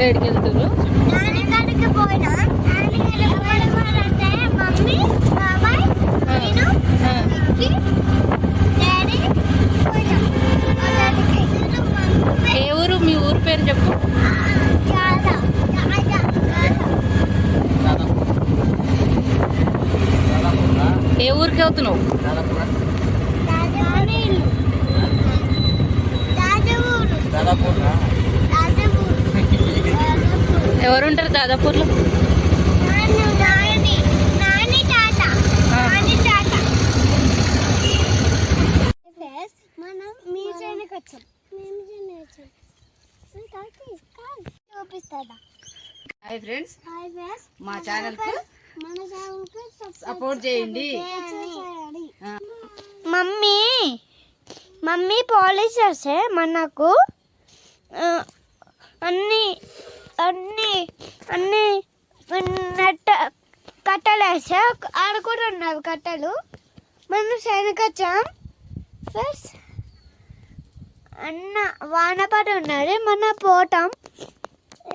ఎక్కడికి వెళ్తున్నారు? ఏ ఊరు? మీ ఊరు పేరు చెప్పు. ఏ ఊరికి వెళ్తున్నావు? ఎవరుంటారు దాదాపూర్లో? మనం మ్యూజియానికి వచ్చాం. చూపిస్తాడా? హాయ్ ఫ్రెండ్స్, మా ఛానల్ కు సపోర్ట్ చేయండి. మమ్మీ పాలిష్ చేస్తే మనకు అన్ని అన్ని అన్ని కట్టలు వేస్తే ఆడుకుంటున్నారు కట్టలు. మనం శనగచ్చాం ఫస్ట్ అన్న వానపాట ఉన్నది మన పోతాం.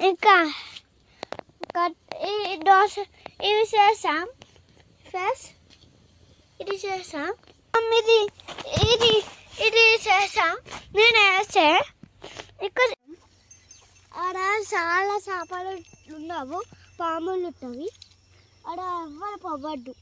ఇంకా దోశ ఇవి చేస్తాం. ఫస్ట్ ఇది చేస్తాం, ఇది ఇది ఇది చేస్తాం. నేను వేస్తే ఇక్కడ ఆడ చాలా చేపలు ఉన్నావు, పాములు ఉంటాయి. ఆడ ఎవ్వరు పోవద్దు.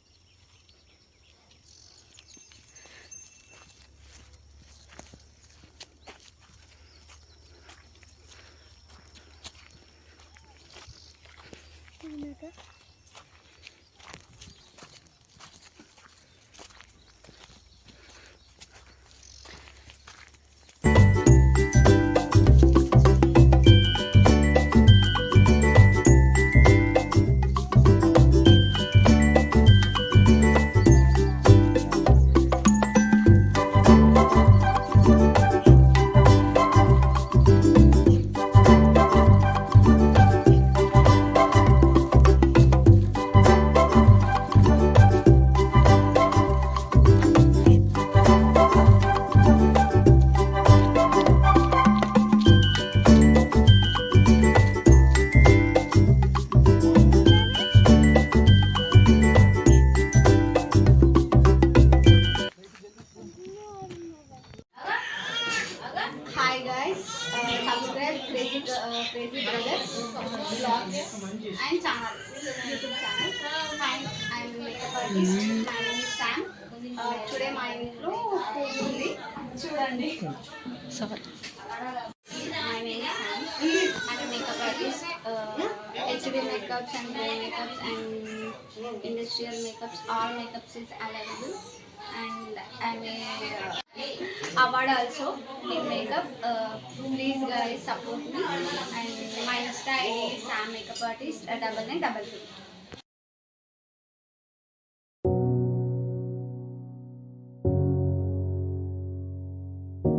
Crazy Brothers vlogs and channel, YouTube channel. Hi, I'm makeup artist. My name is Sam. Today my intro ఉంది చూడండి. Sorry. My name is Sam. I'm a makeup artist. HD makeups and hair makeups and industrial makeups. All makeups is available. And I'm a award also in makeup. Please guys support me. And my Insta is Sam Makeup Artist 9922.